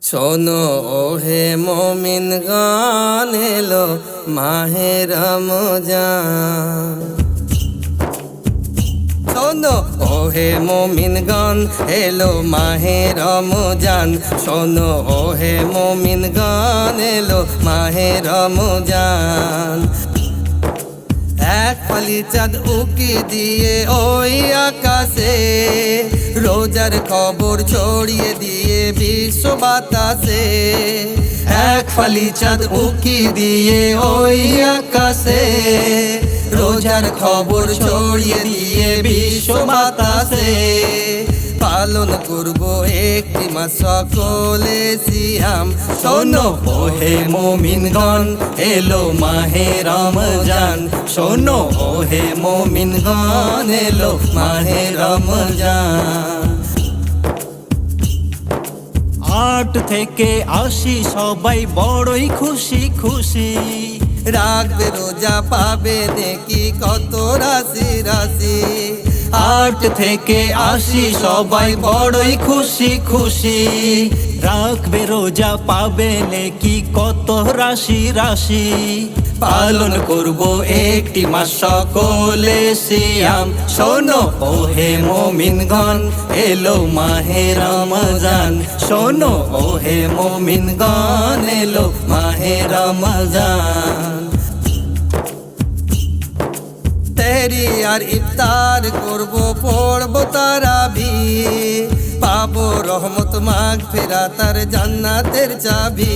শোনো ওহে মুমিন গান এলো মাহে রমজান। শোনো ওহে মুমিন গান এলো মাহে রমজান। শোনো ওহে মুমিন গান এলো মাহে রমজান। এক ফালি চাঁদ উকি দিয়ে ওই আকাশে রোজার খবর ছড়িয়ে দিয়ে বিশ্ব বাতাসে। এক ফালি চাঁদ উকি দিয়ে ওই আকাশে রোজার খবর ছড়িয়ে দিয়ে বিশ্ব বাতাসে। পালন করব একটি মাস সকলে সিয়াম। শোনো ওহে মুমিনগণ এলো মাহে রমজান। শোনো ওহে মুমিনগণ এলো মাহে রমজান। 8 থেকে 80 সবাই বড়ই খুশি খুশি। রাখবে রোজা পাবে দেখি কত রাশি রাশি। 8 থেকে 80 সবাই বড়ই খুশি খুশি। রাখবে রোজা পাবে নেকি কত রাশি রাশি। পালন করব একটি মাস সকলে সিয়াম। শোনো ওহে মুমিনগণ এলো মাহে রমজান। শোনো ওহে মুমিনগণ এলো মাহে রমজান। তেরি আর ইফতার করব পড়ব তারাবি। পাবো রহমত মাগফিরাতার জান্নাতের চাবি।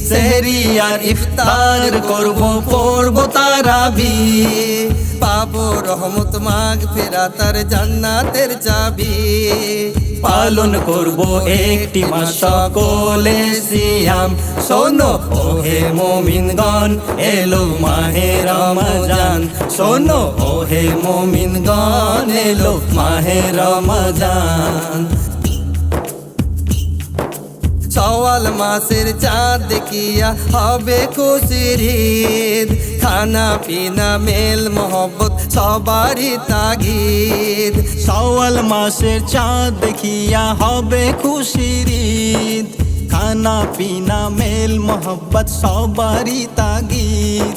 সেহরি আর ইফতার করব পড়ব তারাবি। পাবো রহমত মাগফিরাতার জান্নাতের চাবি। পালন করব একটি মাস সকলে সিয়াম। শোনো ওহে মুমিনগণ এলো মাহে রমজান। শোনো ওহে মুমিনগণ এলো মাহে রমজান। শাওয়াল মাসের চাঁদ দেখিয়া হবে খুশির ঈদ। খানা পিনা মেল মোহব্বত সবারই তাগিদ। শাওয়াল মাসের চাঁদ দেখিয়া হবে খুশির ঈদ। খানা পিনা মেল মোহব্বত সবারই তাগিদ।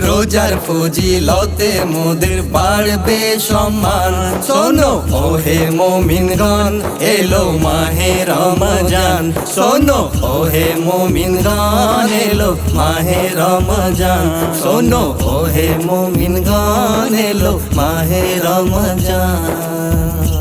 রোজার ফজিলতে মোদের বাড়বে সম্মান। শোনো ওহে মুমিনগণ এলো মাহে রমজান। শোনো ওহে মুমিনগণ এলো মাহে রমজান। শোনো ওহে মুমিনগণ এলো মাহে রমজান।